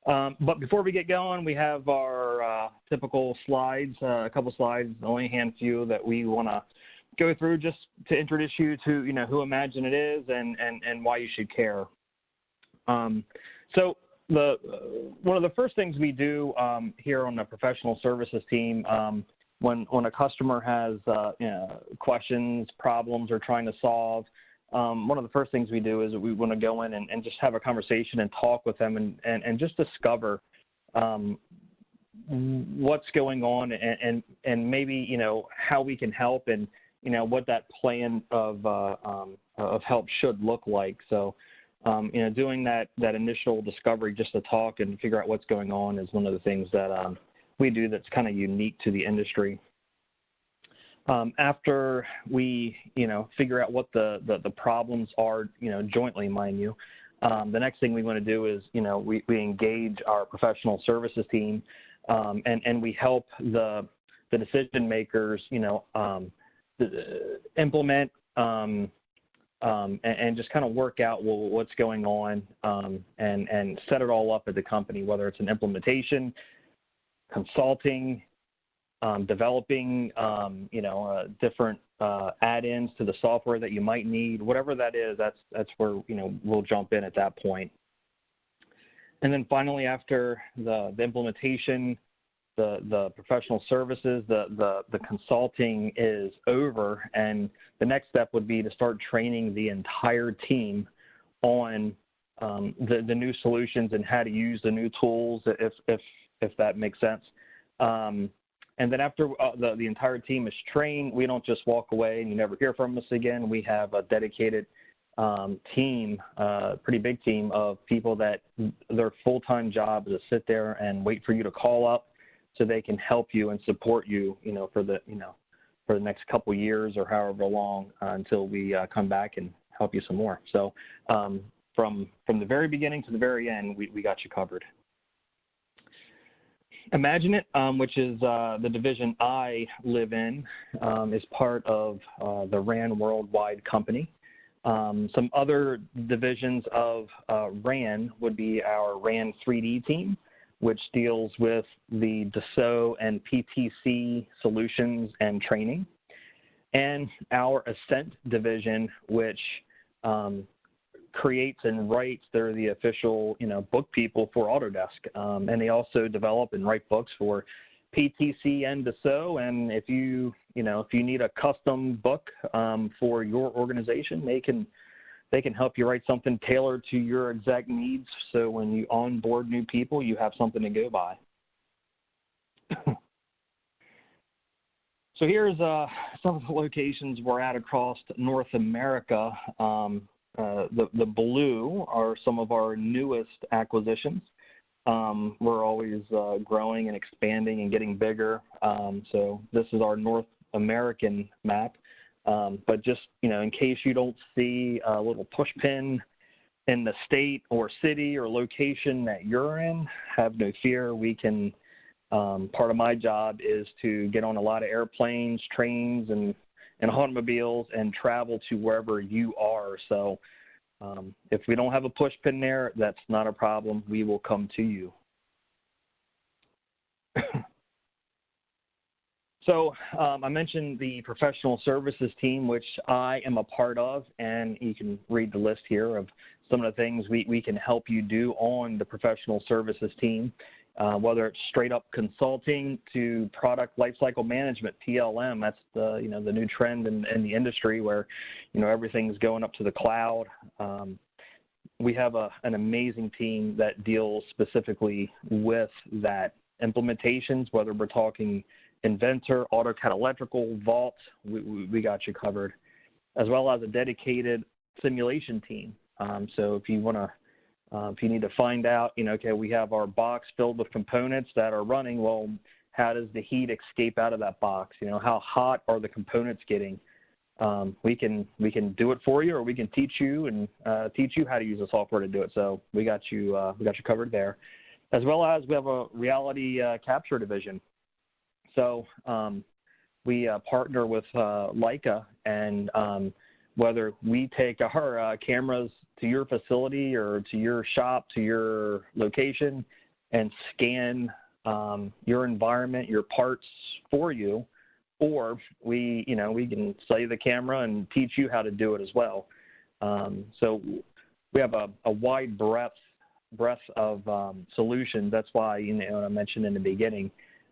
But before we get going, we have our typical slides, a couple slides, only a handful that we want to go through just to introduce you to, who IMAGINiT is and why you should care. So one of the first things we do here on the professional services team, when a customer has questions, problems, or trying to solve, one of the first things we do is we want to go in and just have a conversation and talk with them and just discover what's going on and maybe, how we can help and, what that plan of help should look like. So, doing that initial discovery just to talk and figure out what's going on is one of the things that we do that's kind of unique to the industry. After we, figure out what the problems are, jointly, mind you, the next thing we want to do is, we engage our professional services team and we help the decision makers, implement and just kind of work out what's going on and set it all up at the company, whether it's an implementation, consulting, developing, different add-ins to the software that you might need, whatever that is, that's where, we'll jump in at that point. And then finally, after the implementation, the professional services, the consulting is over, and the next step would be to start training the entire team on the new solutions and how to use the new tools, if that makes sense. And then after the entire team is trained, we don't just walk away and you never hear from us again. We have a dedicated team, pretty big team of people that their full-time job is to sit there and wait for you to call up so they can help you and support you, for the next couple years or however long until we come back and help you some more. So from the very beginning to the very end, we got you covered. IMAGINiT, which is the division I live in, is part of the RAN Worldwide company. Some other divisions of RAN would be our RAN 3D team, which deals with the Dassault and PTC solutions and training, and our Ascent division, which creates and writes. They're the official, book people for Autodesk, and they also develop and write books for PTC and Dassault. And if you need a custom book for your organization, they can help you write something tailored to your exact needs. So when you onboard new people, you have something to go by. So here's some of the locations we're at across North America. The blue are some of our newest acquisitions. We're always growing and expanding and getting bigger. So this is our North American map. But just, in case you don't see a little push pin in the state or city or location that you're in, have no fear. We can, part of my job is to get on a lot of airplanes, trains, and automobiles and travel to wherever you are. So if we don't have a push pin there, that's not a problem. We will come to you. So I mentioned the professional services team, which I am a part of, and you can read the list here of some of the things we can help you do on the professional services team, whether it's straight up consulting to product lifecycle management, PLM. That's the new trend in the industry where everything's going up to the cloud. We have an amazing team that deals specifically with that implementations, whether we're talking Inventor, AutoCAD Electrical, Vault, we got you covered, as well as a dedicated simulation team. So if you want to, if you need to find out, okay, we have our box filled with components that are running, well, how does the heat escape out of that box? How hot are the components getting? We can do it for you, or we can teach you how to use the software to do it. So we got you covered there, as well as we have a reality capture division. So we partner with Leica, and whether we take our cameras to your facility or to your shop, to your location, and scan your environment, your parts for you, or we can sell you the camera and teach you how to do it as well. So we have a wide breadth of solutions. That's why, I mentioned in the beginning,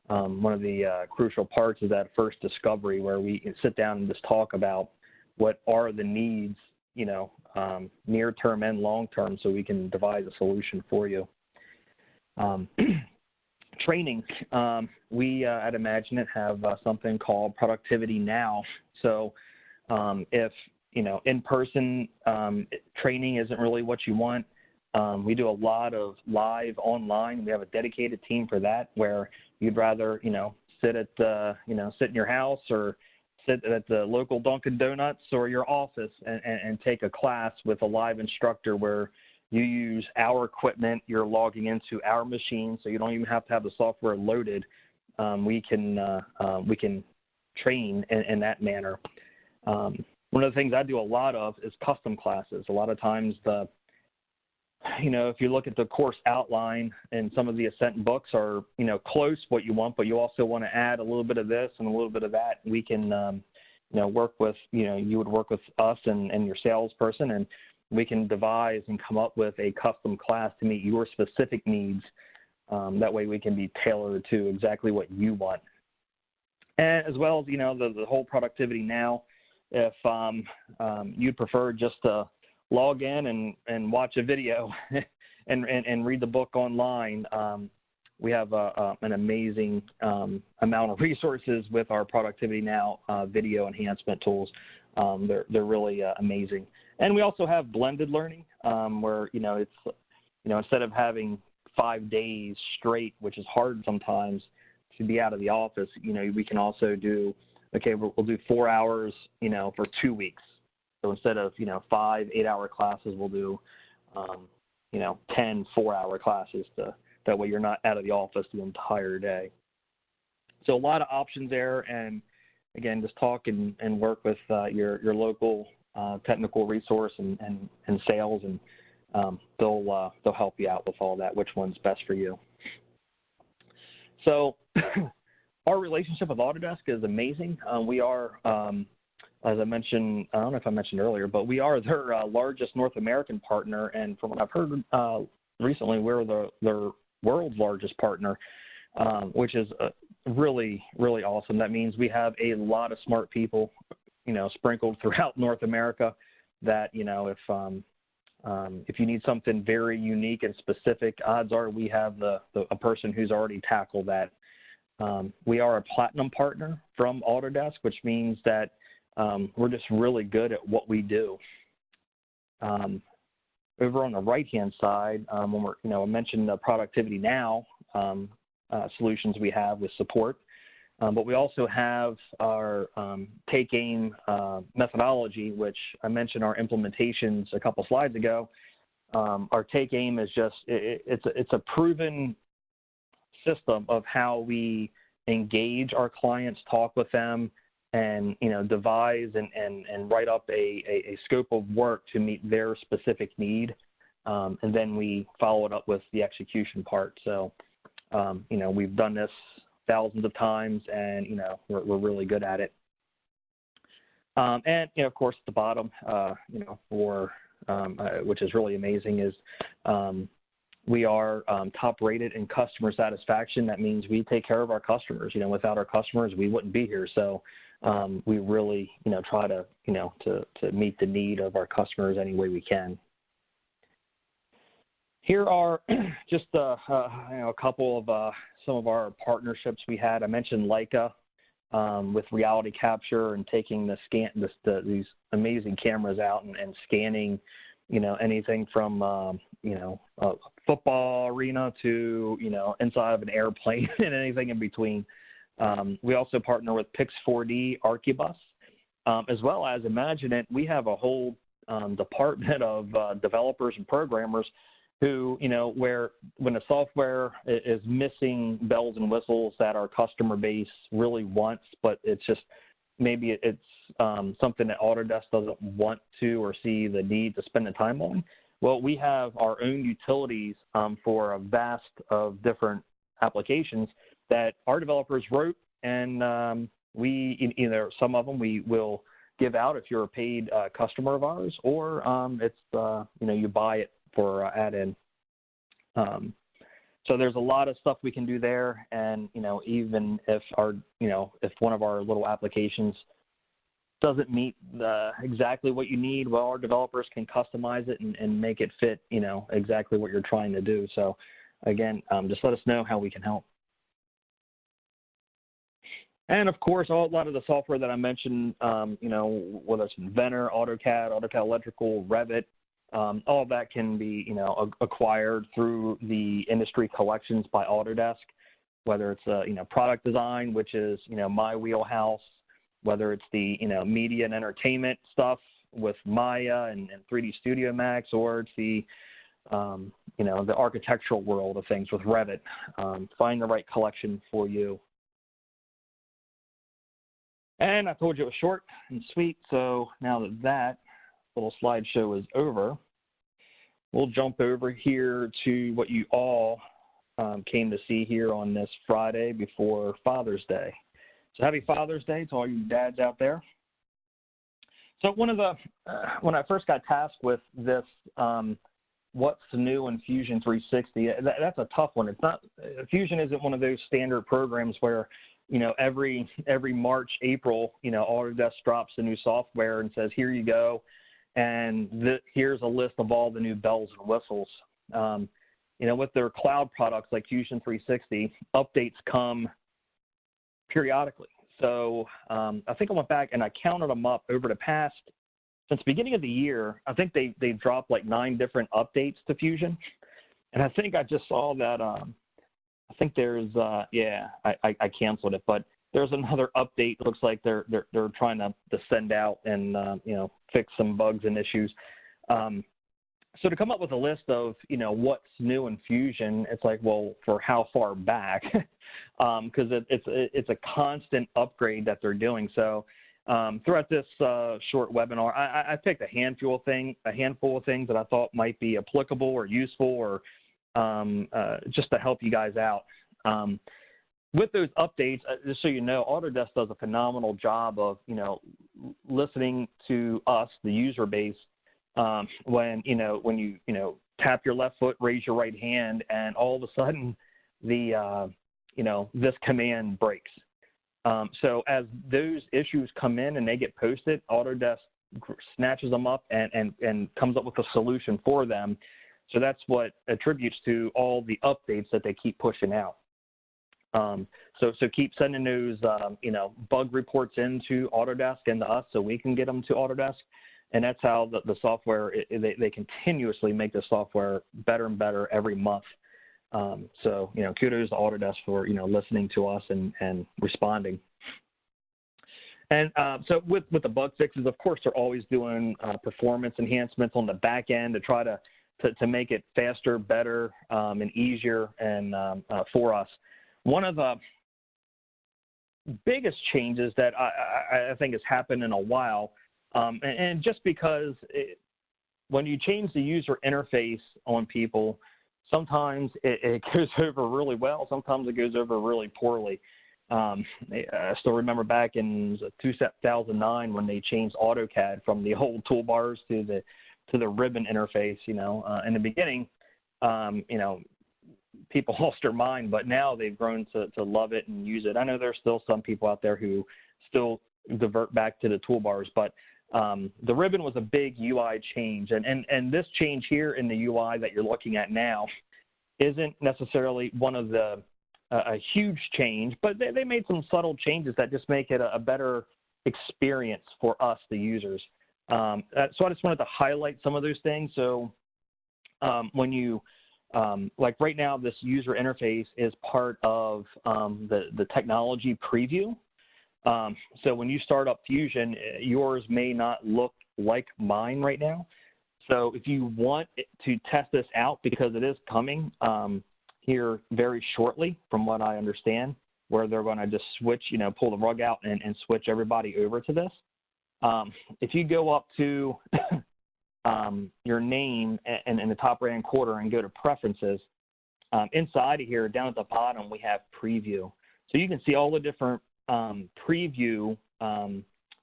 one of the crucial parts is that first discovery, where we can sit down and just talk about what are the needs, near term and long term, so we can devise a solution for you. Training. We at IMAGINiT have something called Productivity Now. So if in-person training isn't really what you want, we do a lot of live online. We have a dedicated team for that, where you'd rather sit in your house or sit at the local Dunkin' Donuts or your office and take a class with a live instructor where you use our equipment, you're logging into our machine, so you don't even have to have the software loaded. We can train in that manner. One of the things I do a lot of is custom classes. A lot of times if you look at the course outline and some of the Ascent books are, close what you want, but you also want to add a little bit of this and a little bit of that, we can, work with, you would work with us and your salesperson, and we can devise and come up with a custom class to meet your specific needs. That way we can be tailored to exactly what you want. And as well as, the whole Productivity Now, if you'd prefer just to log in and watch a video and read the book online, we have an amazing amount of resources with our Productivity Now video enhancement tools. They're really amazing. And we also have blended learning, where it's instead of having 5 days straight, which is hard sometimes to be out of the office, we can also do, we'll do 4 hours, for 2 weeks. So instead of 5 8-hour classes, we'll do 10 4-hour classes. That way you're not out of the office the entire day. So a lot of options there, and again, just talk and work with your local technical resource and sales, and they'll help you out with all that, which one's best for you. So our relationship with Autodesk is amazing. We are, as I mentioned, I don't know if I mentioned earlier, but we are their largest North American partner, and from what I've heard recently, we're their world's largest partner, which is really, really awesome. That means we have a lot of smart people, sprinkled throughout North America, that, if you need something very unique and specific, odds are we have a person who's already tackled that. We are a platinum partner from Autodesk, which means that we're just really good at what we do. Over on the right-hand side, when I mentioned the Productivity Now solutions we have with support, but we also have our Take Aim methodology, which I mentioned our implementations a couple slides ago. Our Take Aim is just, it's a proven system of how we engage our clients, talk with them, and devise and write up a scope of work to meet their specific need, and then we follow it up with the execution part. So we've done this thousands of times, and we're really good at it. And of course, at the bottom, which is really amazing, is we are top rated in customer satisfaction. That means we take care of our customers. Without our customers, we wouldn't be here. So we really, try to meet the need of our customers any way we can. Here are just a couple of some of our partnerships we had. I mentioned Leica with reality capture and taking these amazing cameras out and scanning, anything from a football arena to inside of an airplane and anything in between. We also partner with Pix4D Archibus, as well as IMAGINiT. We have a whole department of developers and programmers who, where when a software is missing bells and whistles that our customer base really wants, but it's just maybe it's something that Autodesk doesn't want to or see the need to spend the time on, Well, we have our own utilities for a vast of different applications that our developers wrote, and we, some of them we will give out if you're a paid customer of ours, or it's, you buy it for add-in. So there's a lot of stuff we can do there, and, even if if one of our little applications doesn't meet exactly what you need, well, our developers can customize it and make it fit, exactly what you're trying to do. So again, just let us know how we can help. And of course, a lot of the software that I mentioned, whether it's Inventor, AutoCAD, AutoCAD Electrical, Revit, all of that can be, acquired through the industry collections by Autodesk, whether it's, product design, which is, my wheelhouse, whether it's the, media and entertainment stuff with Maya and 3D Studio Max, or it's the, the architectural world of things with Revit. Find the right collection for you. And I told you it was short and sweet, so now that little slideshow is over, we'll jump over here to what you all came to see here on this Friday before Father's Day. So happy Father's Day to all you dads out there. So one of the, when I first got tasked with this, what's new in Fusion 360, that's a tough one. It's not, Fusion isn't one of those standard programs where, every March, April, Autodesk drops a new software and says, here you go, and here's a list of all the new bells and whistles. With their cloud products like Fusion 360, updates come periodically. So I think I went back and I counted them up over the past, since the beginning of the year, I think they've dropped like 9 different updates to Fusion. And I think I just saw that, I think there's, I canceled it, but there's another update. It looks like they're trying to send out and, fix some bugs and issues. So to come up with a list of, what's new in Fusion, it's like, well, for how far back? Because it's a constant upgrade that they're doing. So throughout this short webinar, I picked a handful of things that I thought might be applicable or useful, or just to help you guys out. With those updates, just so you know, Autodesk does a phenomenal job of, listening to us, the user base, when you tap your left foot, raise your right hand, and all of a sudden the, this command breaks. So as those issues come in and they get posted, Autodesk snatches them up and comes up with a solution for them. So that's what attributes to all the updates that they keep pushing out. So keep sending those, bug reports into Autodesk and to us so we can get them to Autodesk. And that's how the software, they continuously make the software better and better every month. So, kudos to Autodesk for, listening to us and responding. And so with the bug fixes, of course, they're always doing performance enhancements on the back end to try to make it faster, better, and easier and for us. One of the biggest changes that I think has happened in a while, and just because when you change the user interface on people, sometimes it goes over really well, sometimes it goes over really poorly. I still remember back in 2009 when they changed AutoCAD from the old toolbars to the ribbon interface. In the beginning, people lost their mind, but now they've grown to love it and use it. I know there's still some people out there who still divert back to the toolbars, but the ribbon was a big UI change. And this change here in the UI that you're looking at now isn't necessarily one of the a huge change, but they made some subtle changes that just make it a better experience for us, the users. So I just wanted to highlight some of those things. So when you, like right now, this user interface is part of the technology preview. So when you start up Fusion, yours may not look like mine right now. So if you want to test this out, because it is coming here very shortly, from what I understand, where they're going to just switch, pull the rug out and switch everybody over to this. If you go up to your name in the top right-hand corner and go to Preferences, inside of here, down at the bottom, we have Preview. So you can see all the different preview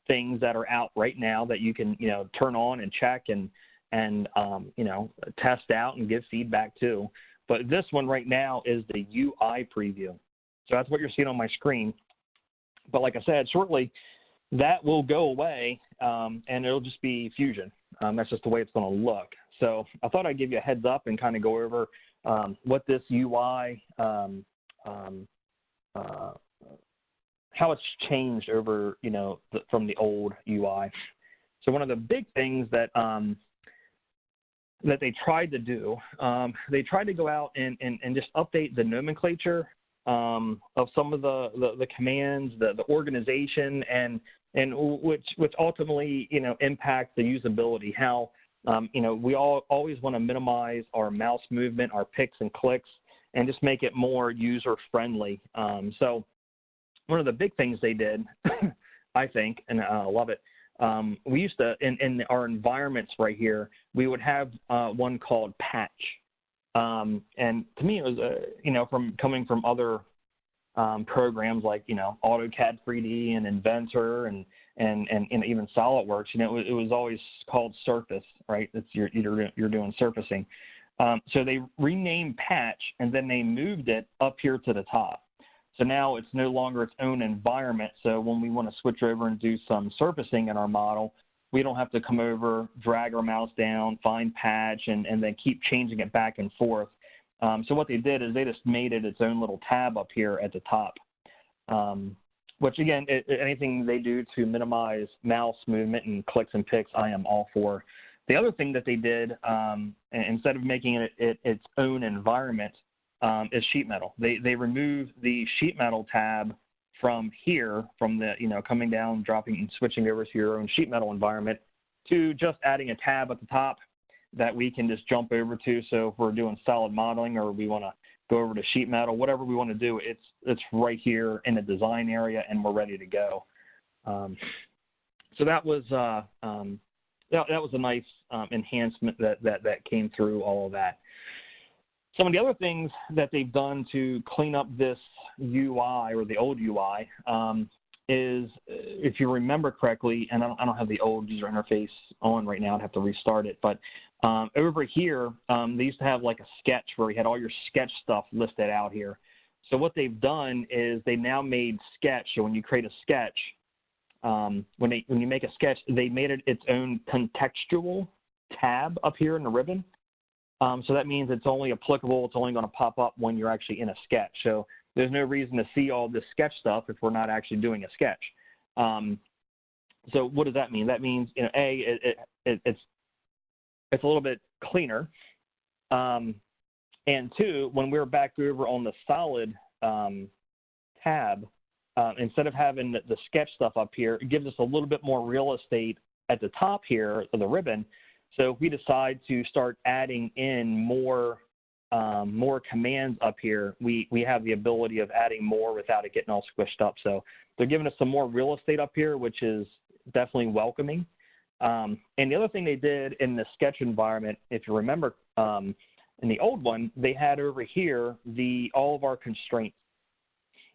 things that are out right now that you can, turn on and check and test out and give feedback to. But this one right now is the UI preview. So that's what you're seeing on my screen. But like I said, shortly, that will go away, and it'll just be Fusion. That's just the way it's going to look. So I thought I'd give you a heads up and kind of go over what this UI, how it's changed over, from the old UI. So one of the big things that that they tried to do, they tried to go out and just update the nomenclature of some of the commands, the organization, and which ultimately impact the usability. How we always want to minimize our mouse movement, our picks and clicks, and just make it more user friendly. So one of the big things they did, I think, and I love it. We used to, in our environments right here, we would have one called Patch. And to me, it was, from coming from other programs like, AutoCAD 3D and Inventor and even SolidWorks, it was always called Surface, right? It's you're doing surfacing. So they renamed Patch, and then they moved it up here to the top. So now it's no longer its own environment. So when we want to switch over and do some surfacing in our model, we don't have to come over, drag our mouse down, find Patch, and then keep changing it back and forth. So what they did is they just made it its own little tab up here at the top, which, again, anything they do to minimize mouse movement and clicks and picks, I am all for. The other thing that they did, instead of making it its own environment, is sheet metal. They removed the sheet metal tab from here, from the, coming down, dropping and switching over to your own sheet metal environment, to just adding a tab at the top that we can just jump over to. So if we're doing solid modeling or we want to go over to sheet metal, whatever we want to do, it's right here in the design area and we're ready to go. So that was a nice enhancement that came through all of that. Some of the other things that they've done to clean up this UI, or the old UI, is, if you remember correctly, and I don't have the old user interface on right now, I'd have to restart it, but over here, they used to have like a sketch where you had all your sketch stuff listed out here. So what they've done is they now made sketch. So when you create a sketch, when you make a sketch, they made it its own contextual tab up here in the ribbon. So that means it's only applicable, it's only going to pop up when you're actually in a sketch. So there's no reason to see all this sketch stuff if we're not actually doing a sketch. So what does that mean? That means, it's a little bit cleaner. And two, when we're back over on the solid tab, instead of having the sketch stuff up here, it gives us a little bit more real estate at the top here of the ribbon. So if we decide to start adding in more commands up here, we have the ability of adding more without it getting all squished up. So they're giving us some more real estate up here, which is definitely welcoming. And the other thing they did in the sketch environment, if you remember, in the old one, they had over here all of our constraints.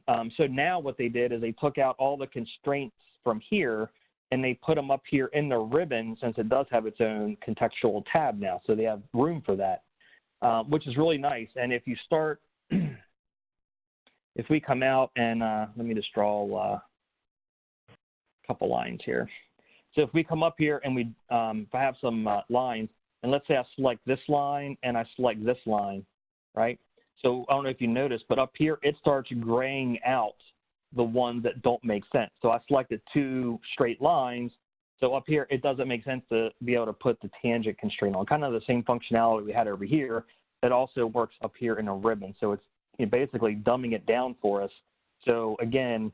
So now what they did is they took out all the constraints from here and they put them up here in the ribbon, since it does have its own contextual tab now. So they have room for that, which is really nice. And if you start, if we come out and let me just draw a couple lines here. So if we come up here and if I have some lines, and let's say I select this line and I select this line, right? So I don't know if you noticed, but up here it starts graying out the ones that don't make sense. So I selected 2 straight lines. So up here, it doesn't make sense to be able to put the tangent constraint on. Kind of the same functionality we had over here. It also works up here in a ribbon. So it's basically dumbing it down for us. So again,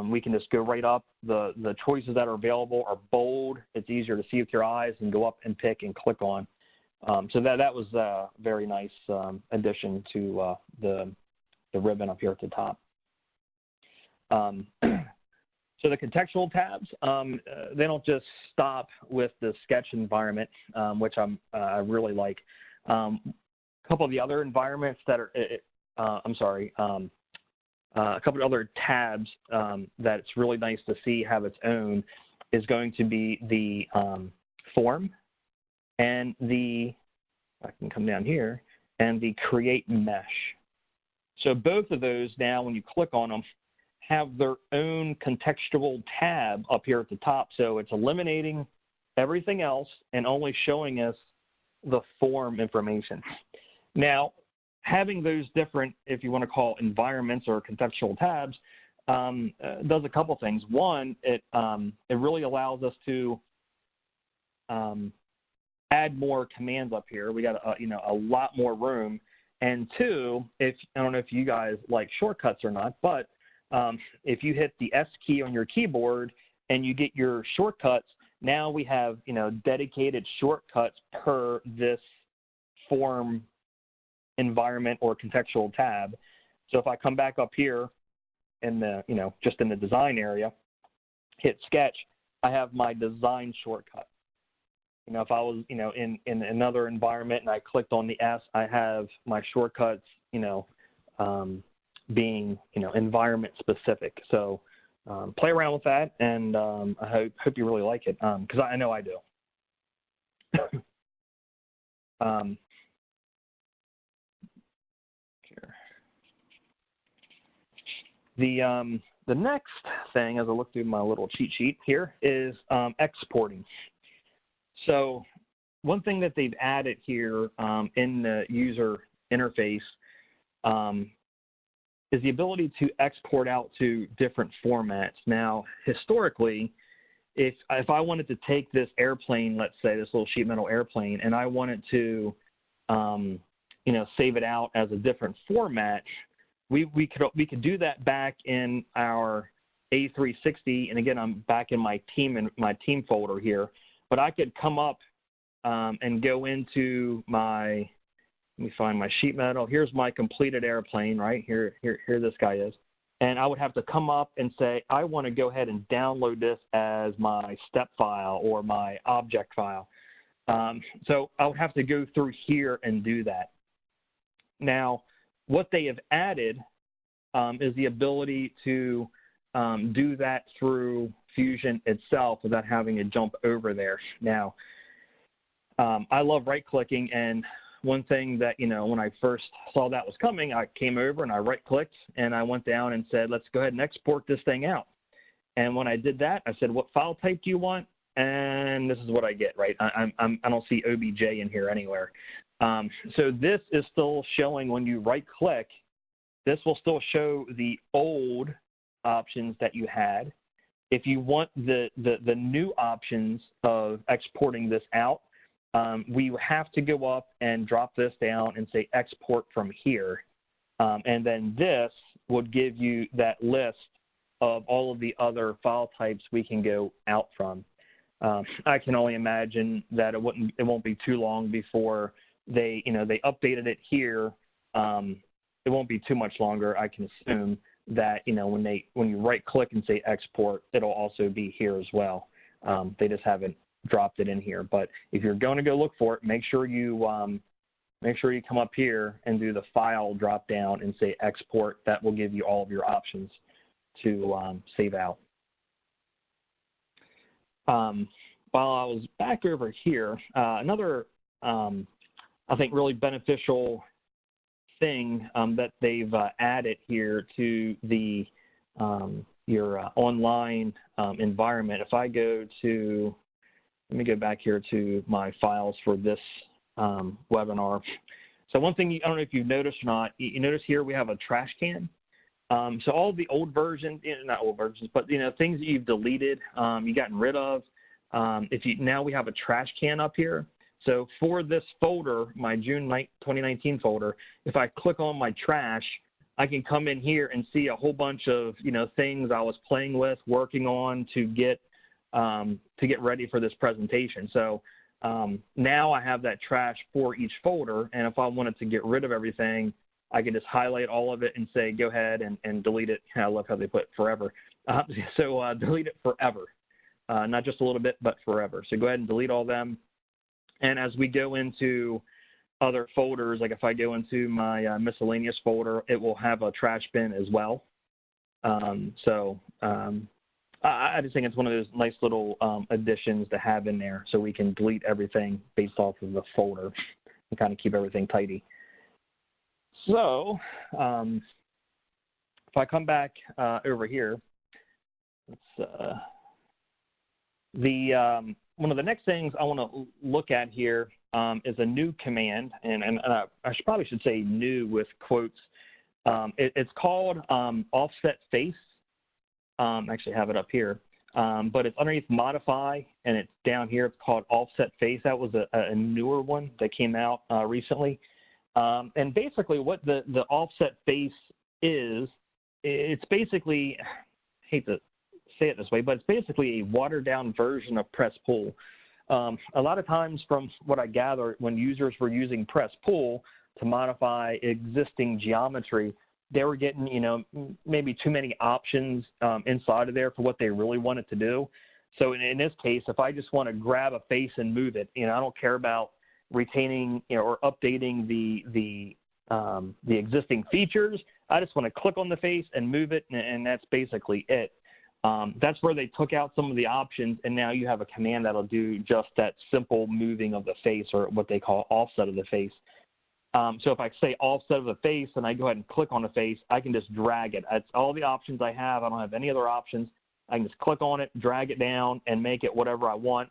we can just go right up. The choices that are available are bold. It's easier to see with your eyes and go up and pick and click on. So that was a very nice addition to the ribbon up here at the top. So the contextual tabs, they don't just stop with the sketch environment, which I really like. A couple of the other environments that are, a couple of other tabs that it's really nice to see have its own is going to be the form and the, I can come down here, and the create mesh. So both of those now, when you click on them, have their own contextual tab up here at the top. So it's eliminating everything else and only showing us the form information. Now, having those different, if you want to call environments or contextual tabs, does a couple things. One, it really allows us to add more commands up here. We got a lot more room. And two, I don't know if you guys like shortcuts or not, but if you hit the S key on your keyboard and you get your shortcuts, now we have dedicated shortcuts per this form environment or contextual tab. So if I come back up here in the just in the design area, hit sketch, I have my design shortcut. If I was in another environment and I clicked on the S, I have my shortcuts being environment specific. So play around with that, and I hope you really like it, because I know I do. The next thing, as I look through my little cheat sheet here, is exporting. So one thing that they've added here in the user interface is the ability to export out to different formats. Now, historically, if I wanted to take this airplane, let's say this little sheet metal airplane, and I wanted to save it out as a different format, we could do that back in our A360, and again, I'm back in my team folder here. But I could come up and go into my, let me find my sheet metal. Here's my completed airplane, right? Here this guy is. And I would have to come up and say, I want to go ahead and download this as my step file or my object file. So I would have to go through here and do that. Now, what they have added is the ability to do that through Fusion itself without having to jump over there. Now, I love right-clicking, and one thing that, when I first saw that was coming, I came over and I right-clicked, and I went down and said, let's go ahead and export this thing out. And when I did that, I said, what file type do you want? And this is what I get, right? I don't see OBJ in here anywhere. So this is still showing when you right-click, this will still show the old options that you had. If you want the new options of exporting this out, we have to go up and drop this down and say export from here. And then this would give you that list of all of the other file types we can go out from. I can only imagine that it won't be too long before they updated it here. It won't be too much longer, I can assume, that when you right click and say export, it'll also be here as well. They just haven't dropped it in here. But if you're going to go look for it, make sure you come up here and do the file drop down and say export. That will give you all of your options to save out. While I was back over here, another I think really beneficial thing that they've added here to the your online environment. If I go to, let me go back here to my files for this webinar. So one thing, I don't know if you've noticed or not, you notice here we have a trash can. So all the old versions, not old versions, but things that you've deleted, you've gotten rid of. Now we have a trash can up here. So for this folder, my June 2019 folder, if I click on my trash, I can come in here and see a whole bunch of things I was playing with, working on to get ready for this presentation. So now I have that trash for each folder, and if I wanted to get rid of everything, I can just highlight all of it and say go ahead and delete it. I love how they put forever. Delete it forever, not just a little bit, but forever. So go ahead and delete all them. And as we go into other folders, like if I go into my miscellaneous folder, it will have a trash bin as well. I just think it's one of those nice little additions to have in there, so we can delete everything based off of the folder and kind of keep everything tidy. So if I come back over here, one of the next things I want to look at here is a new command, and I probably should say new with quotes. It's called offset face. Actually have it up here, but it's underneath modify, and it's down here. It's called offset face. That was a newer one that came out recently. And basically what the offset face is, it's basically, I hate to say it this way, but it's basically a watered down version of press pull. A lot of times from what I gather, when users were using press pull to modify existing geometry, they were getting, maybe too many options inside of there for what they really wanted to do. So in this case, if I just want to grab a face and move it, I don't care about retaining or updating the existing features. I just want to click on the face and move it, and that's basically it. That's where they took out some of the options, and now you have a command that'll do just that simple moving of the face, or what they call offset of the face. So if I say offset of the face and I go ahead and click on the face, I can just drag it. That's all the options I have. I don't have any other options. I can just click on it, drag it down, and make it whatever I want,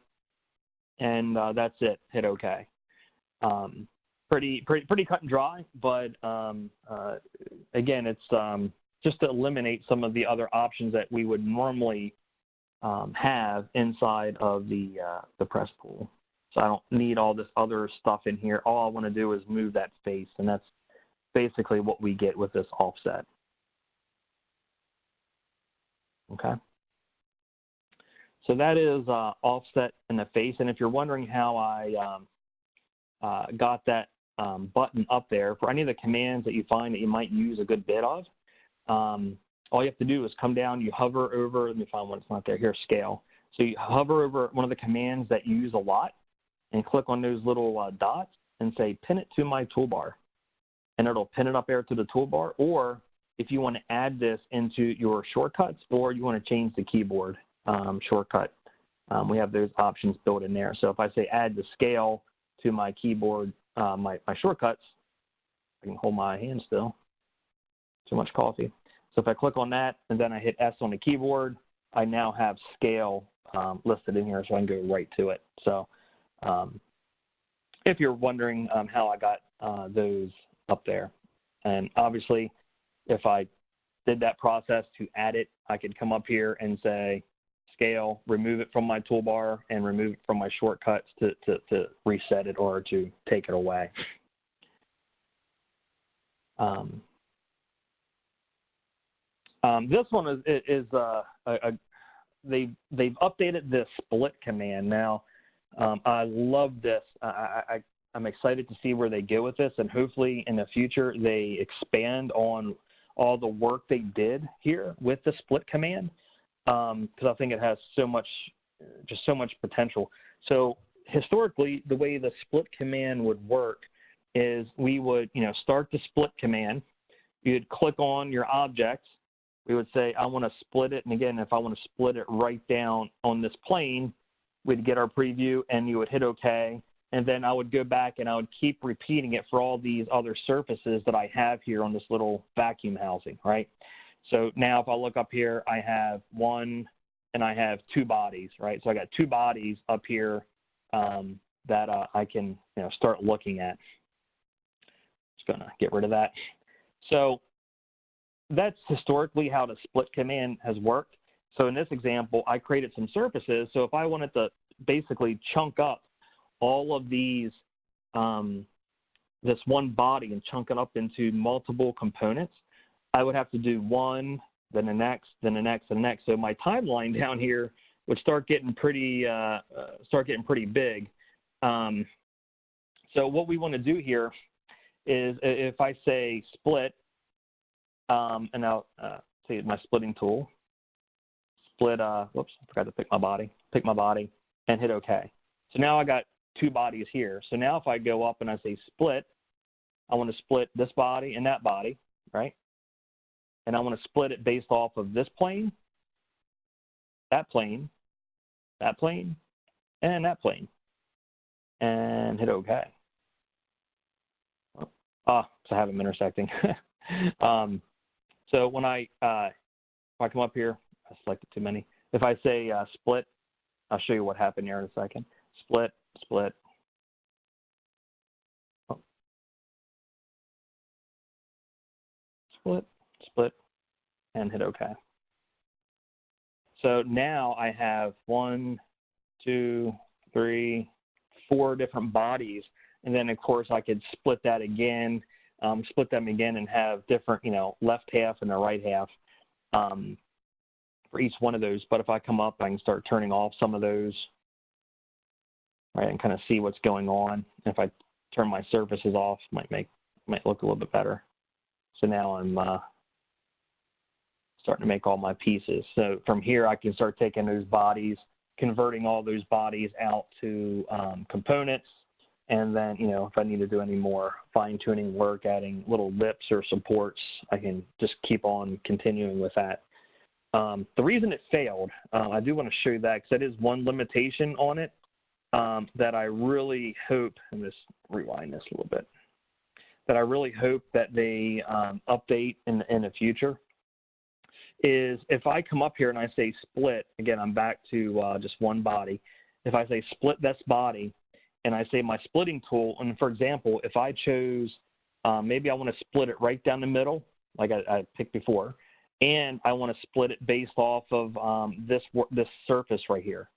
and that's it. Hit OK. Pretty cut and dry, but again, it's just to eliminate some of the other options that we would normally have inside of the press pull. So I don't need all this other stuff in here. All I want to do is move that face, and that's basically what we get with this offset. Okay. So that is offset in the face, and if you're wondering how I got that button up there, for any of the commands that you find that you might use a good bit of, all you have to do is come down, you hover over, let me find one, it's not there, here, scale. So you hover over one of the commands that you use a lot and click on those little dots and say, pin it to my toolbar. And it'll pin it up there to the toolbar. Or if you want to add this into your shortcuts, or you want to change the keyboard shortcut, we have those options built in there. So if I say add the scale to my keyboard, my shortcuts, I can hold my hand still. Too much coffee. So if I click on that and then I hit S on the keyboard, I now have scale listed in here, so I can go right to it. So if you're wondering how I got those up there, and obviously if I did that process to add it, I could come up here and say scale, remove it from my toolbar, and remove it from my shortcuts to reset it or to take it away. This one is they've updated this split command now. I love this. I'm excited to see where they go with this, and hopefully in the future they expand on all the work they did here with the split command, because I think it has so much potential. So historically, the way the split command would work is we would start the split command. You'd click on your objects. We would say, I want to split it. And again, if I want to split it right down on this plane, we'd get our preview, and you would hit OK. And then I would go back and I would keep repeating it for all these other surfaces that I have here on this little vacuum housing, right? So now if I look up here, I have one and I have two bodies, right? So I got two bodies up here that I can start looking at. Just going to get rid of that. So that's historically how the split command has worked. So in this example, I created some surfaces. So if I wanted to basically chunk up all of these, this one body, and chunk it up into multiple components, I would have to do one, then the next, then the next, and the next. So my timeline down here would start getting pretty big. So what we want to do here is, if I say split, and I'll see my splitting tool. split, whoops, I forgot to pick my body, and hit OK. So now I got two bodies here. So now if I go up and I say split, I want to split this body and that body, right? And I want to split it based off of this plane, that plane, that plane, and that plane, and hit OK. So I have them intersecting. So when if I come up here, I selected too many. If I say split, I'll show you what happened here in a second. Split, split. Oh. Split, split, and hit OK. So now I have 1, 2, 3, 4 different bodies. And then, of course, I could split that again, split them again and have different, left half and the right half for each one of those. But if I come up, I can start turning off some of those, right, and kind of see what's going on. If I turn my surfaces off, might look a little bit better. So now I'm starting to make all my pieces. So from here, I can start taking those bodies, converting all those bodies out to components. And then, if I need to do any more fine-tuning work, adding little lips or supports, I can just keep on continuing with that. The reason it failed, I do want to show you that because that is one limitation on it that I really hope, and just rewind this a little bit, that I really hope that they update in the future, is if I come up here and I say split, again, I'm back to just one body. If I say split this body, and I say my splitting tool, and for example, if I chose, maybe I want to split it right down the middle, like I picked before, and I want to split it based off of this surface right here.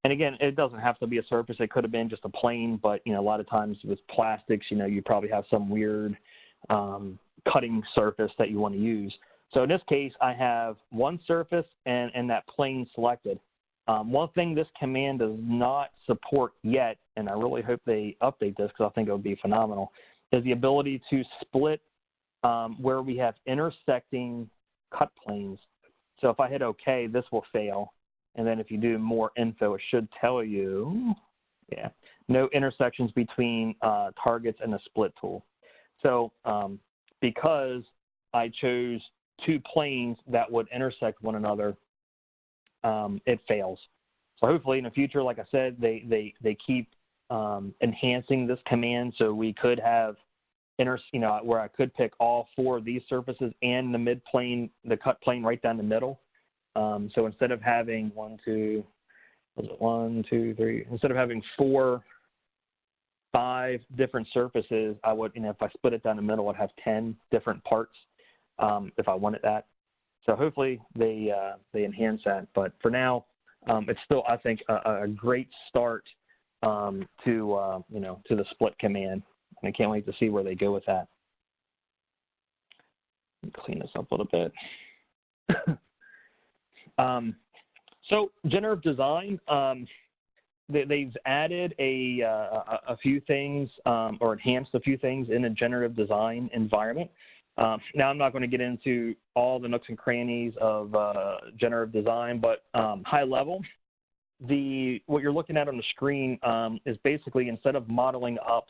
And again, it doesn't have to be a surface. It could have been just a plane, but a lot of times with plastics, you probably have some weird cutting surface that you want to use. So in this case, I have one surface and that plane selected. One thing this command does not support yet, and I really hope they update this because I think it would be phenomenal, is the ability to split where we have intersecting cut planes. So if I hit OK, this will fail. And then if you do more info, it should tell you, no intersections between targets and the split tool. So because I chose two planes that would intersect one another, it fails. So hopefully in the future, like I said, they keep enhancing this command so we could have where I could pick all 4 of these surfaces and the mid plane, the cut plane right down the middle. So instead of having 4, 5 different surfaces, I would, if I split it down the middle, I'd have 10 different parts if I wanted that. So hopefully they enhance that. But for now, it's still, I think, a great start to the split command. And I can't wait to see where they go with that. Let me clean this up a little bit. So generative design, they've added a few things or enhanced a few things in a generative design environment. Now, I'm not going to get into all the nooks and crannies of generative design, but high level, what you're looking at on the screen is basically, instead of modeling up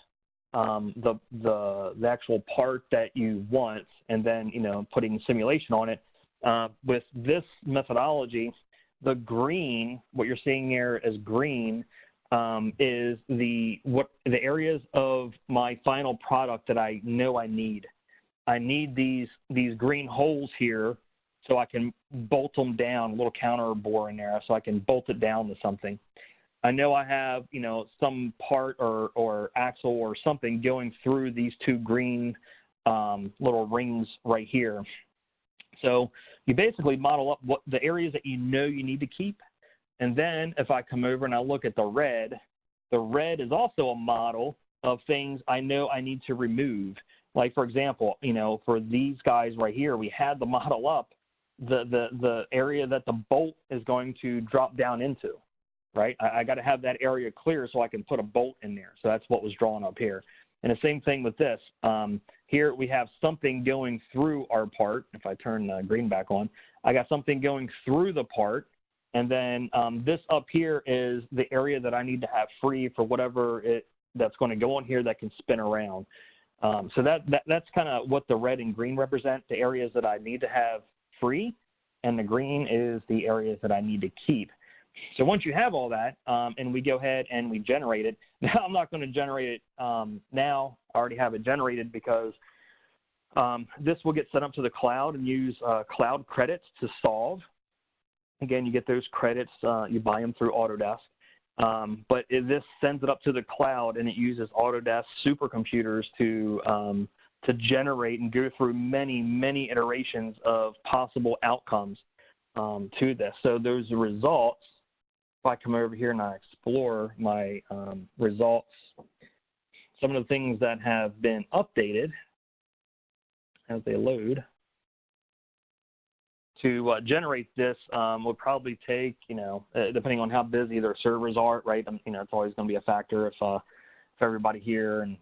the actual part that you want and then putting simulation on it, with this methodology, the green, what you're seeing here as green, is the areas of my final product that I know I need. I need these green holes here so I can bolt them down, a little counter bore in there so I can bolt it down to something. I know I have, some part or axle or something going through these 2 green little rings right here. So you basically model up what the areas that you need to keep. And then if I come over and I look at the red is also a model of things I know I need to remove. Like, for example, for these guys right here, we had the model up the area that the bolt is going to drop down into, right? I got to have that area clear so I can put a bolt in there. So that's what was drawn up here. And the same thing with this. Here we have something going through our part. If I turn green back on, I got something going through the part. And then this up here is the area that I need to have free for whatever that's going to go on here that can spin around. So that's kind of what the red and green represent, the areas that I need to have free, and the green is the areas that I need to keep. So once you have all that, and we go ahead and we generate it, now I'm not going to generate it now. I already have it generated because this will get sent up to the cloud and use cloud credits to solve. Again, you get those credits, you buy them through Autodesk. But this sends it up to the cloud, and it uses Autodesk supercomputers to generate and go through many, many iterations of possible outcomes to this. So those results, if I come over here and I explore my results, some of the things that have been updated as they load to generate this would probably take, depending on how busy their servers are, right? It's always going to be a factor if everybody here and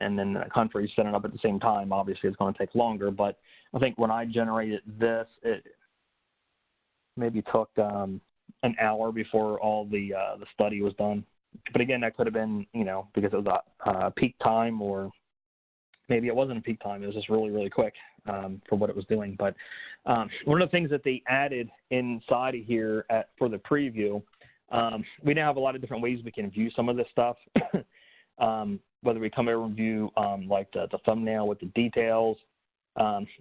then the country set it up at the same time. Obviously, it's going to take longer. But I think when I generated this, it maybe took an hour before all the study was done. But again, that could have been, because it was a peak time, or maybe it wasn't a peak time. It was just really, really quick for what it was doing. But one of the things that they added inside of here for the preview, we now have a lot of different ways we can view some of this stuff. Whether we come over and view like the thumbnail with the details,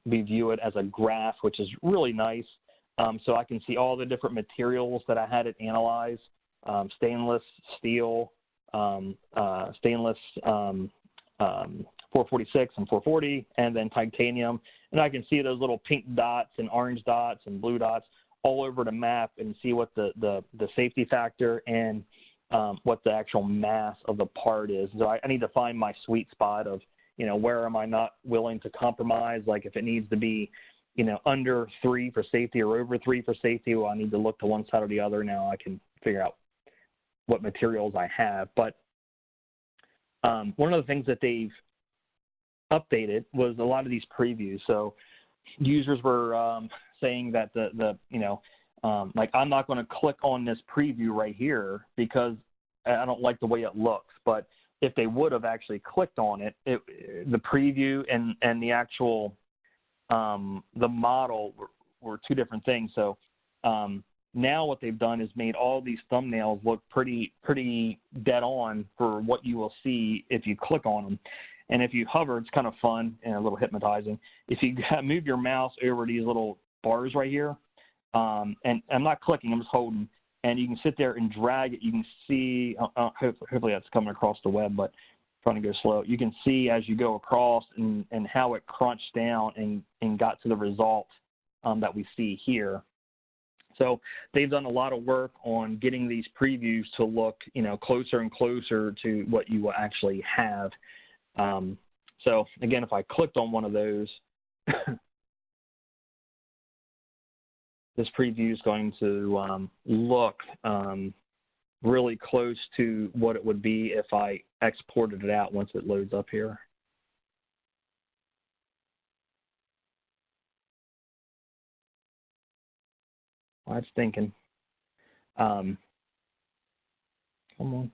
we view it as a graph, which is really nice. So I can see all the different materials that I had it analyze, stainless, steel, stainless 446 and 440, and then titanium. And I can see those little pink dots and orange dots and blue dots all over the map and see what the safety factor and what the actual mass of the part is. So I need to find my sweet spot of, where am I not willing to compromise? Like if it needs to be, under 3 for safety or over 3 for safety, well, I need to look to one side or the other. Now I can figure out what materials I have. But one of the things that they've updated was a lot of these previews. So users were saying that like I'm not going to click on this preview right here because I don't like the way it looks. But if they would have actually clicked on it, the preview and the actual the model were two different things. So now what they've done is made all these thumbnails look pretty dead on for what you will see if you click on them. And if you hover, it's kind of fun and a little hypnotizing. If you move your mouse over these little bars right here, and I'm not clicking, I'm just holding, and you can sit there and drag it. You can see, hopefully that's coming across the web, but trying to go slow. You can see as you go across and how it crunched down and got to the result that we see here. So they've done a lot of work on getting these previews to look, closer and closer to what you will actually have. So again, if I clicked on one of those, this preview is going to look really close to what it would be if I exported it out once it loads up here. Well, that's thinking. Come on.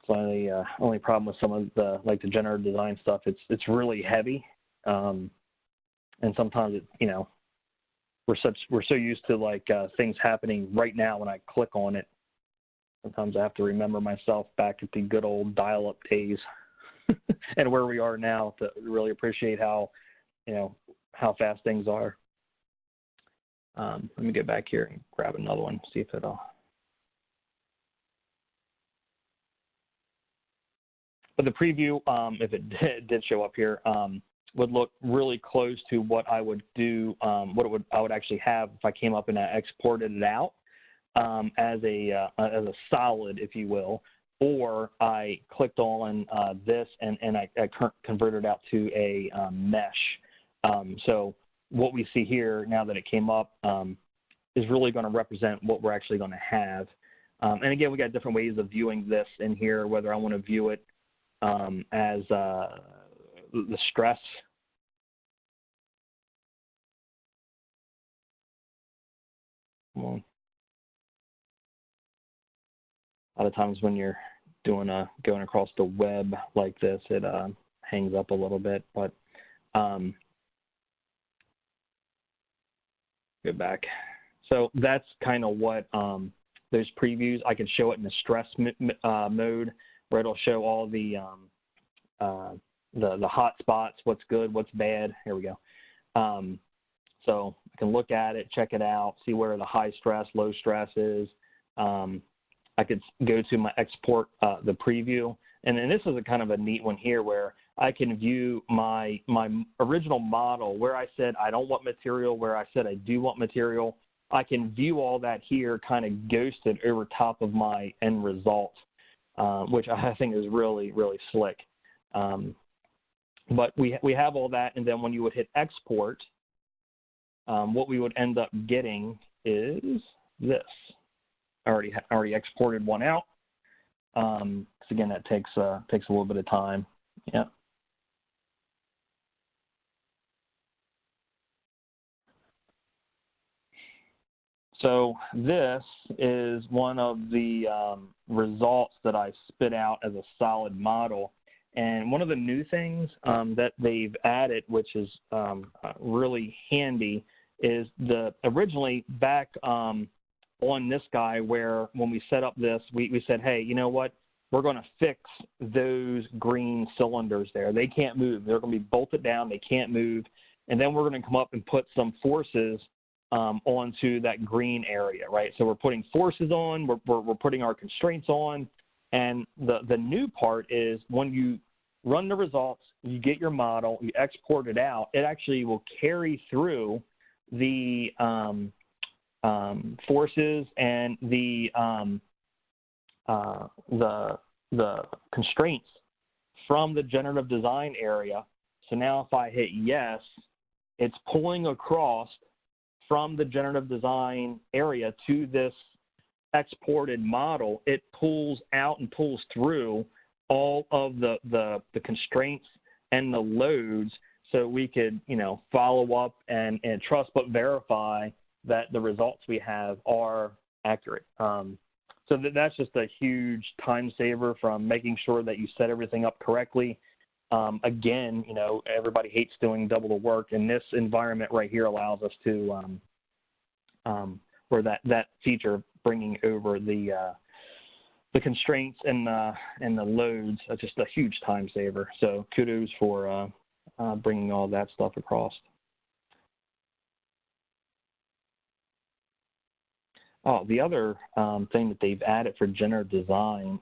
So the only problem with some of the the generative design stuff, it's really heavy, and sometimes we're so used to things happening right now when I click on it. Sometimes I have to remember myself back at the good old dial-up days and where we are now to really appreciate how fast things are. Let me get back here and grab another one, see if it'll. But the preview, if it did show up here, would look really close to what I would do, I would actually have if I came up and I exported it out as a solid, if you will, or I clicked on this and I converted it out to a mesh. So what we see here now that it came up is really going to represent what we're actually going to have. And again, we got different ways of viewing this in here, whether I want to view it as the stress Come on. A lot of times when you're doing going across the web like this, it hangs up a little bit, but go back. So that's kind of what those previews. I can show it in the stress mode, where it'll show all the hot spots, what's good, what's bad. Here we go. So I can look at it, check it out, see where the high stress, low stress is. I could go to my export, the preview, and then this is a kind of a neat one here where I can view my original model where I said I don't want material, where I said I do want material. I can view all that here kind of ghosted over top of my end result, which I think is really, really slick. But we have all that, and then when you would hit export, what we would end up getting is this. I already exported one out. Because again, that takes a little bit of time. Yeah. So this is one of the results that I spit out as a solid model. And one of the new things that they've added, which is really handy, is originally back on this guy, where when we set up this, we said, hey, you know what? We're going to fix those green cylinders there. They can't move. They're going to be bolted down. They can't move. And then we're going to come up and put some forces onto that green area, right? So we're putting forces on. We're putting our constraints on. And the new part is when you run the results, you get your model, you export it out, it actually will carry through the forces and the constraints from the generative design area. So now if I hit yes, it's pulling across from the generative design area to this exported model. It pulls out and pulls through all of the constraints and the loads, so we could, follow up and trust but verify that the results we have are accurate. So that's just a huge time saver from making sure that you set everything up correctly. Again, everybody hates doing double the work, and this environment right here allows us to, where that feature bringing over the constraints and the loads, just a huge time saver. So kudos for bringing all that stuff across. Oh, the other thing that they've added for generative design,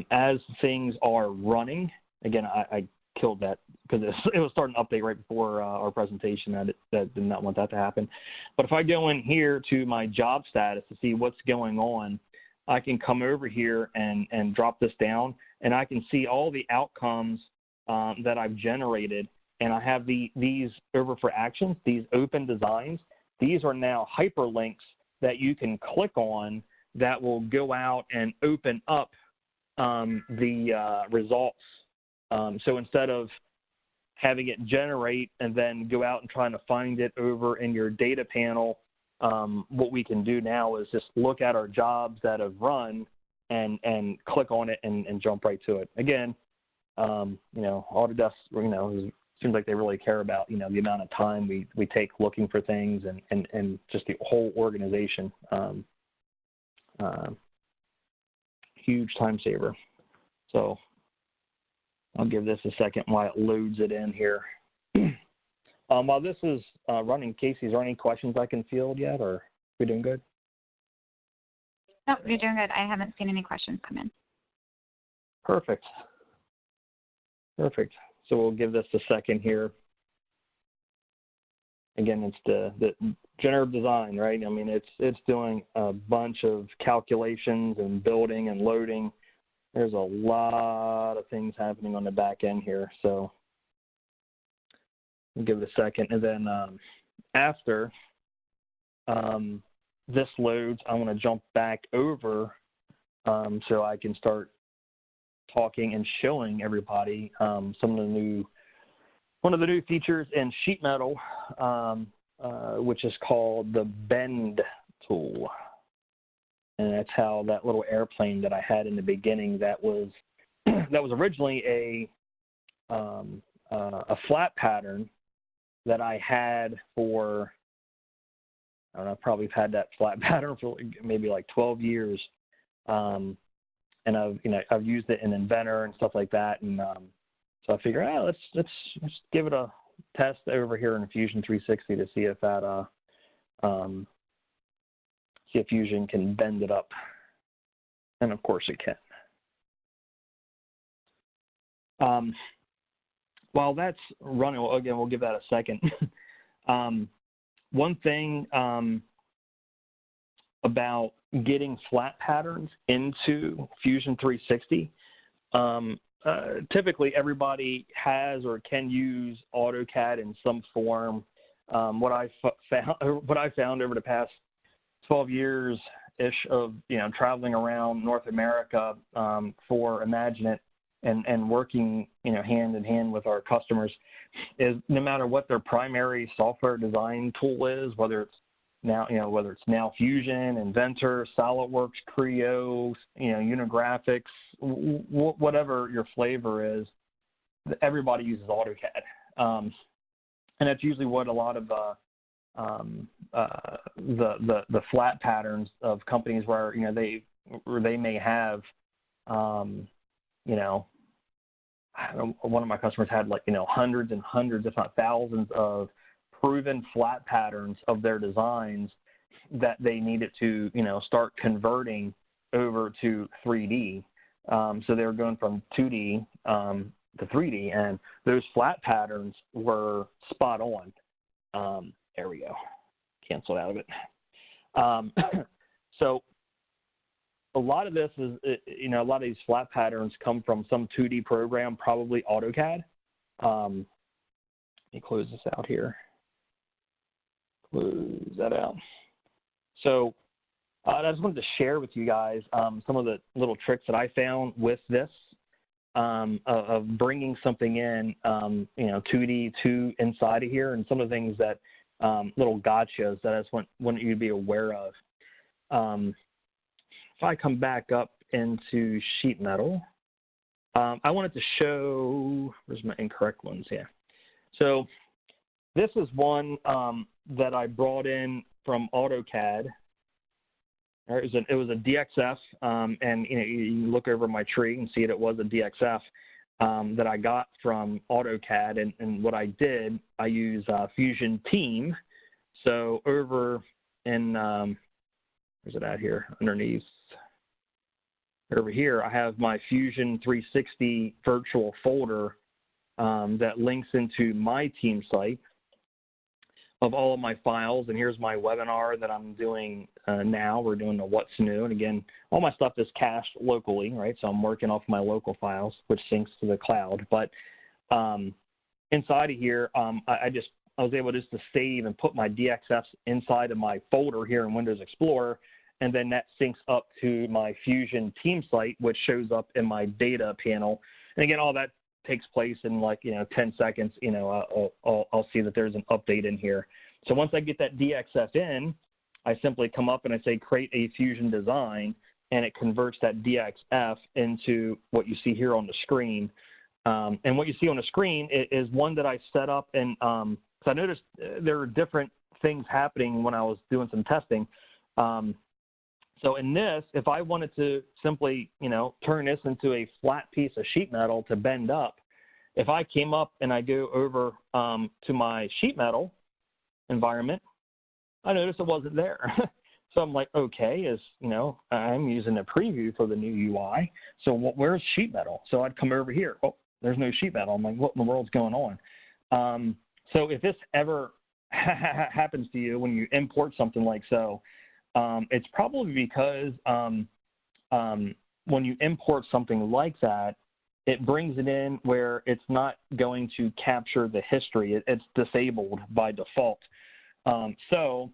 as things are running, again, I killed that because it was starting to update right before our presentation. That did not want that to happen. But if I go in here to my job status to see what's going on, I can come over here and drop this down, and I can see all the outcomes that I've generated. And I have these over for actions, these open designs. These are now hyperlinks that you can click on that will go out and open up the results. So instead of having it generate and then go out and trying to find it over in your data panel, what we can do now is just look at our jobs that have run and click on it and jump right to it. Again, Autodesk, seems like they really care about, the amount of time we take looking for things and just the whole organization. Huge time saver. So I'll give this a second while it loads it in here. While this is running, Casey, is there any questions I can field yet, or are we doing good? No, you're doing good. I haven't seen any questions come in. Perfect. So we'll give this a second here. Again, it's the generative design, right? I mean, it's doing a bunch of calculations and building and loading. There's a lot of things happening on the back end here. So we'll give it a second. And then after this loads, I want to jump back over so I can start talking and showing everybody one of the new features in sheet metal. which is called the bend tool. And that's how that little airplane that I had in the beginning that was originally a flat pattern that I had for, I don't know, probably had that flat pattern for maybe like 12 years. And I've used it in Inventor and stuff like that. And so I figured, let's give it a test over here in Fusion 360 to see if that see if Fusion can bend it up. And of course it can. While that's running, again, we'll give that a second. One thing about getting flat patterns into Fusion 360, typically everybody has or can use AutoCAD in some form. What I found over the past 12 years-ish of traveling around North America for IMAGINiT and working hand in hand with our customers is no matter what their primary software design tool is, whether it's now Fusion, Inventor, SolidWorks, Creo, Unigraphics, whatever your flavor is, everybody uses AutoCAD, and that's usually what a lot of the flat patterns of companies where they may have one of my customers had hundreds and hundreds, if not thousands, of proven flat patterns of their designs that they needed to start converting over to 3D. So they were going from 2D to 3D, and those flat patterns were spot on. There we go. Cancel out of it. So a lot of this is, a lot of these flat patterns come from some 2D program, probably AutoCAD. Let me close this out here. Close that out. So I just wanted to share with you guys some of the little tricks that I found with this, of bringing something in, 2D to inside of here, and some of the things that, little gotchas that I just want you to be aware of. If I come back up into sheet metal, I wanted to show, where's my incorrect ones here? So this is one that I brought in from AutoCAD. It was a DXF, and you can look over my tree and see it was a DXF that I got from AutoCAD. And what I did, I use Fusion Team. So over in, where's it at here? Underneath. Over here, I have my Fusion 360 virtual folder that links into my team site of all of my files. And here's my webinar that I'm doing now. We're doing the What's New. And again, all my stuff is cached locally, right? So I'm working off my local files, which syncs to the cloud. But inside of here, I was able just to save and put my DXFs inside of my folder here in Windows Explorer. And then that syncs up to my Fusion team site, which shows up in my data panel. And again, all that takes place in 10 seconds. I'll see that there's an update in here. So once I get that DXF in, I simply come up and I say create a Fusion design, and it converts that DXF into what you see here on the screen. And what you see on the screen is one that I set up, and so I noticed there are different things happening when I was doing some testing. So in this, if I wanted to simply, turn this into a flat piece of sheet metal to bend up, if I came up and I go over to my sheet metal environment, I noticed it wasn't there. So I'm like, okay, I'm using a preview for the new UI. So where's sheet metal? So I'd come over here. Oh, there's no sheet metal. I'm like, what in the world's going on? So if this ever happens to you when you import something like so, it's probably because when you import something like that, it brings it in where it's not going to capture the history. It's disabled by default. So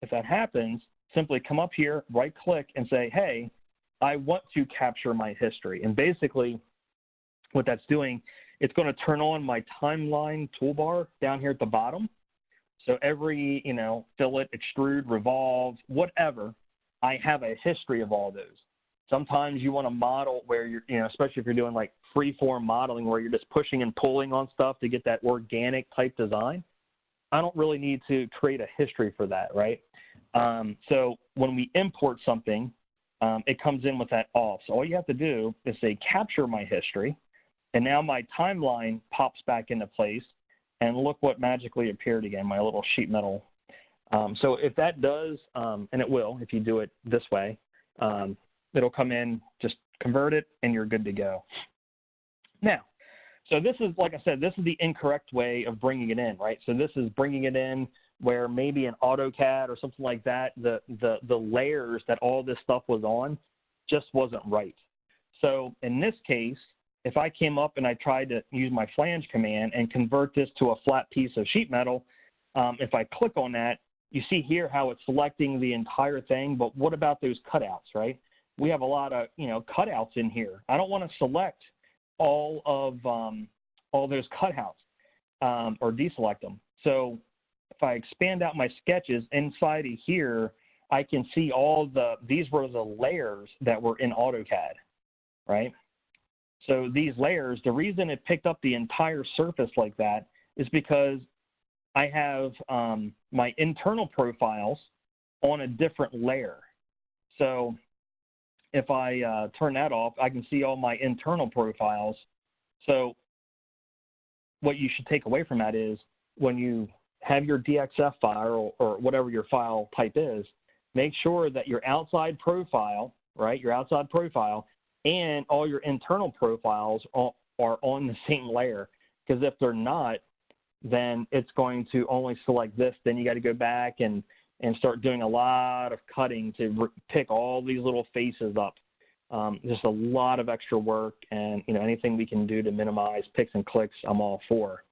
if that happens, simply come up here, right-click, and say, hey, I want to capture my history. And basically what that's doing, it's going to turn on my timeline toolbar down here at the bottom. So every, fillet, extrude, revolve, whatever, I have a history of all those. Sometimes you want to model where you're, especially if you're doing like free-form modeling where you're just pushing and pulling on stuff to get that organic type design. I don't really need to create a history for that, right? So when we import something, it comes in with that off. So all you have to do is say capture my history, and now my timeline pops back into place, and look what magically appeared again, my little sheet metal. So if that does, and it will if you do it this way, it'll come in, just convert it, and you're good to go. Now, so this is, like I said, this is the incorrect way of bringing it in, right? So this is bringing it in where maybe in AutoCAD or something like that, the layers that all this stuff was on just wasn't right. So in this case, if I came up and I tried to use my flange command and convert this to a flat piece of sheet metal, if I click on that, you see here how it's selecting the entire thing, but what about those cutouts, right? We have a lot of, cutouts in here. I don't want to select all of all those cutouts or deselect them. So if I expand out my sketches inside of here, I can see these were the layers that were in AutoCAD, right? So these layers, the reason it picked up the entire surface like that is because I have my internal profiles on a different layer. So if I turn that off, I can see all my internal profiles. So what you should take away from that is when you have your DXF file or whatever your file type is, make sure that your outside profile, right, your outside profile and all your internal profiles are on the same layer. Because if they're not, then it's going to only select this. Then you got to go back and start doing a lot of cutting to pick all these little faces up. Just a lot of extra work, and anything we can do to minimize picks and clicks, I'm all for.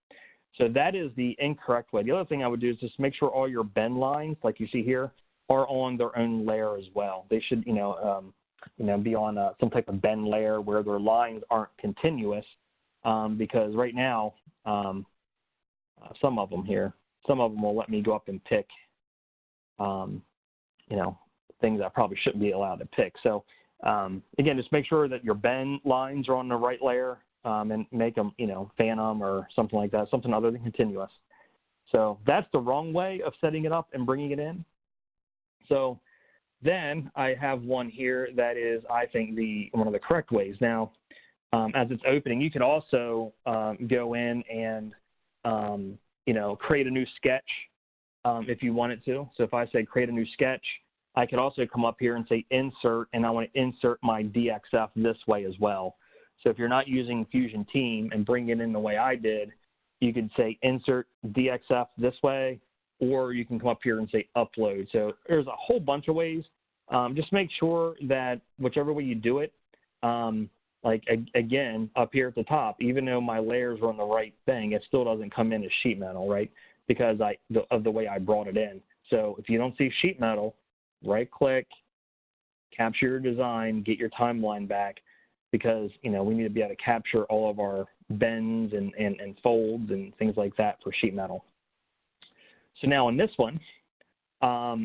So that is the incorrect way. The other thing I would do is just make sure all your bend lines, like you see here, are on their own layer as well. They should, be on some type of bend layer where their lines aren't continuous, because right now, some of them will let me go up and pick, things I probably shouldn't be allowed to pick. So again, just make sure that your bend lines are on the right layer, and make them, fan them or something like that, something other than continuous. So that's the wrong way of setting it up and bringing it in. So then I have one here that is, I think, one of the correct ways. Now, as it's opening, you could also go in and, create a new sketch if you wanted to. So if I say create a new sketch, I could also come up here and say insert, and I want to insert my DXF this way as well. So if you're not using Fusion Team and bring it in the way I did, you could say insert DXF this way, or you can come up here and say upload. So there's a whole bunch of ways. Just make sure that whichever way you do it, again, up here at the top, even though my layers are on the right thing, it still doesn't come in as sheet metal, right? Because of the way I brought it in. So if you don't see sheet metal, right click, capture your design, get your timeline back, because we need to be able to capture all of our bends and folds and things like that for sheet metal. So now in this one,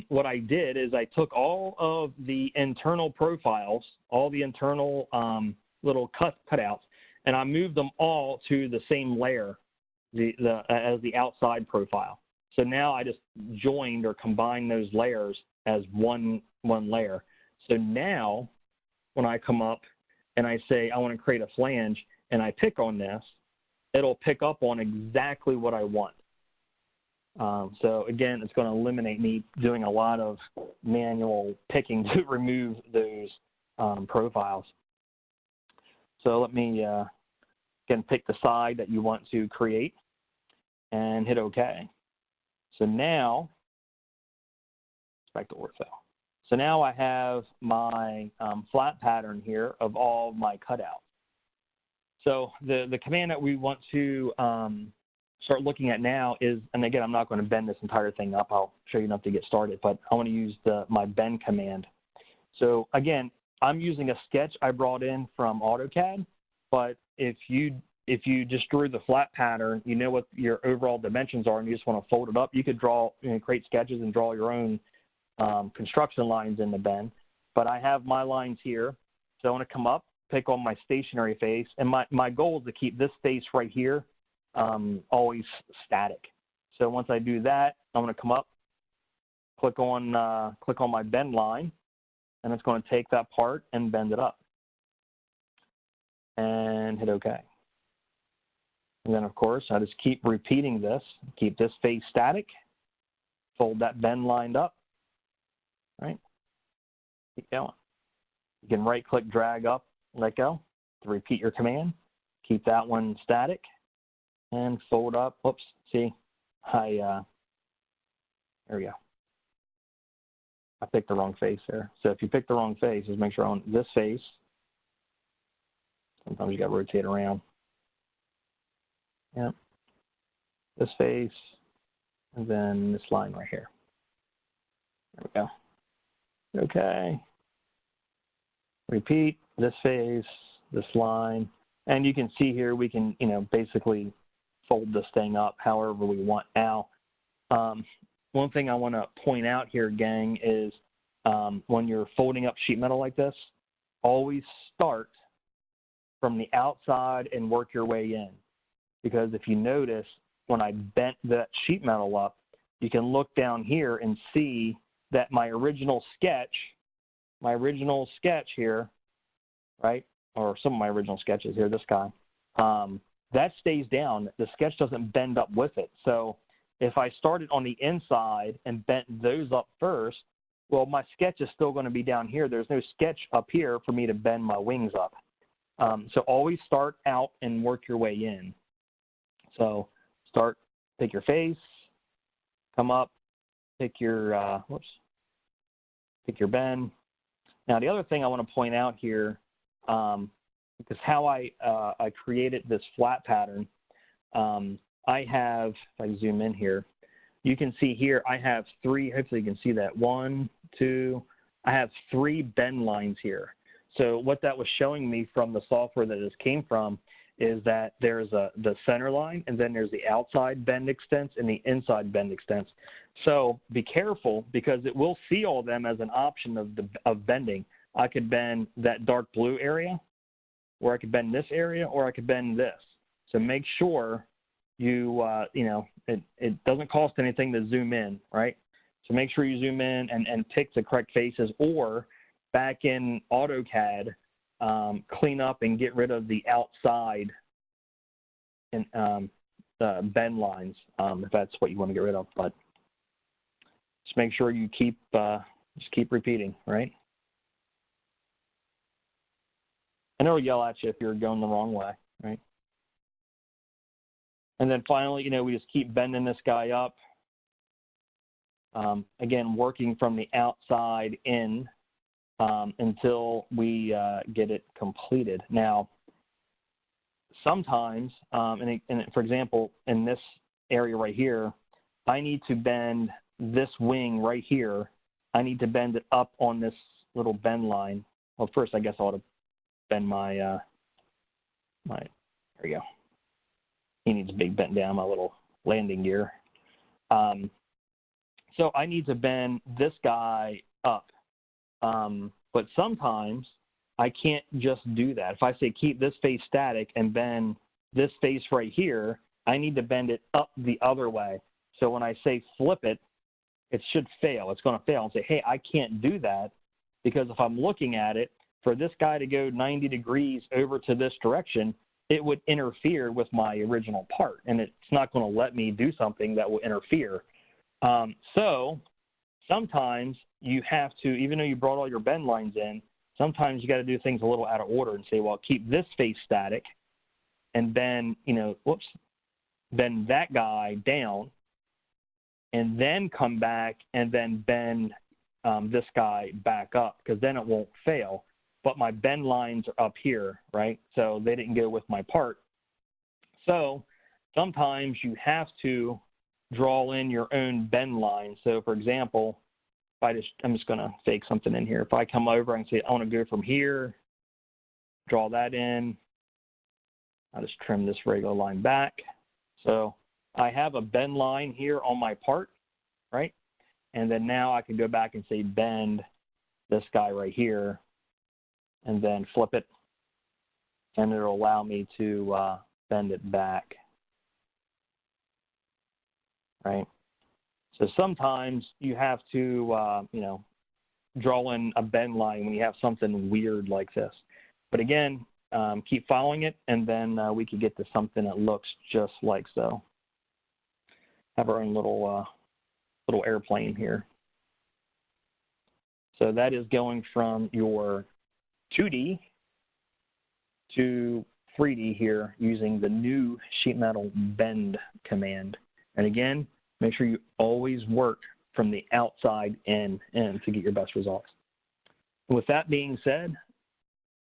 what I did is I took all of the internal profiles, all the internal little cutouts, and I moved them all to the same layer as the outside profile. So now I just joined or combined those layers as one layer. So now when I come up and I say I want to create a flange and I pick on this, it'll pick up on exactly what I want. So again, it's going to eliminate me doing a lot of manual picking to remove those profiles. So let me again pick the side that you want to create and hit OK. So now, back to ortho. So now I have my flat pattern here of all my cutouts. So the command that we want to start looking at now is, and again, I'm not going to bend this entire thing up. I'll show you enough to get started, but I want to use my bend command. So again, I'm using a sketch I brought in from AutoCAD, but if you if you just drew the flat pattern, you know what your overall dimensions are, and you just want to fold it up, you could draw, create sketches and draw your own construction lines in the bend. But I have my lines here, so I want to come up, pick on my stationary face, and my goal is to keep this face right here always static. So once I do that, I'm going to come up, click on my bend line, and it's going to take that part and bend it up. And hit OK. And then, of course, I just keep repeating this. Keep this face static. Fold that bend lined up. Right? Keep going. You can right-click, drag up, let go to repeat your command. Keep that one static. And fold up. Whoops. See? There we go. I picked the wrong face there. So if you pick the wrong face, just make sure on this face. Sometimes you got to rotate around. Yep. This face, and then this line right here. There we go. Okay. Repeat this face, this line, and you can see here we can, basically fold this thing up however we want. Now, one thing I want to point out here, gang, is when you're folding up sheet metal like this, always start from the outside and work your way in. Because if you notice, when I bent that sheet metal up, you can look down here and see that my original sketch here, right, or some of my original sketches here, this guy, that stays down. The sketch doesn't bend up with it. So if I started on the inside and bent those up first, well, my sketch is still going to be down here. There's no sketch up here for me to bend my wings up. So always start out and work your way in. So pick your face, come up, pick your, pick your bend. Now, the other thing I want to point out here, because how I created this flat pattern, I have, if I zoom in here, you can see here I have three, hopefully you can see that, 1, 2, I have 3 bend lines here. So what that was showing me from the software that this came from is that there's the center line, and then there's the outside bend extents and the inside bend extents. So be careful, because it will see all of them as an option of bending. I could bend that dark blue area, or I could bend this area, or I could bend this. So make sure you, it doesn't cost anything to zoom in, right? So make sure you zoom in and pick the correct faces, or back in AutoCAD, clean up and get rid of the outside and bend lines, if that's what you want to get rid of. But just make sure you keep repeating, right? And it'll yell at you if you're going the wrong way, right? And then finally, we just keep bending this guy up. Again, working from the outside in until we get it completed. Now, sometimes, for example, in this area right here, I need to bend this wing right here. I need to bend it up on this little bend line. Well, first, I guess I ought to bend my, there we go. He needs to be bent down, my little landing gear. So I need to bend this guy up. But sometimes I can't just do that. If I say keep this face static and bend this face right here, I need to bend it up the other way. So when I say flip it, it should fail. It's going to fail and say, hey, I can't do that, because if I'm looking at it, for this guy to go 90 degrees over to this direction, it would interfere with my original part, and it's not going to let me do something that will interfere. So sometimes you have to, even though you brought all your bend lines in, sometimes you got to do things a little out of order and say, well, keep this face static and bend, bend that guy down, and then come back and then bend this guy back up, because then it won't fail. But my bend lines are up here, right? So they didn't go with my part. So sometimes you have to draw in your own bend line. So for example, I'm just going to fake something in here. If I come over and say I want to go from here, draw that in, I'll just trim this regular line back. So I have a bend line here on my part, right? And then now I can go back and say bend this guy right here and then flip it, and it'll allow me to bend it back, right? So sometimes you have to, you know, draw in a bend line when you have something weird like this. But again, keep following it, and then we can get to something that looks just like so. Have our own little airplane here. So that is going from your 2D to 3D here using the new sheet metal bend command. And again, make sure you always work from the outside in to get your best results. With that being said,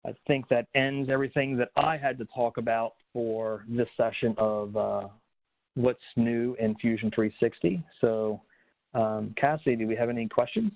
I think that ends everything that I had to talk about for this session of what's new in Fusion 360. So Cassie, do we have any questions?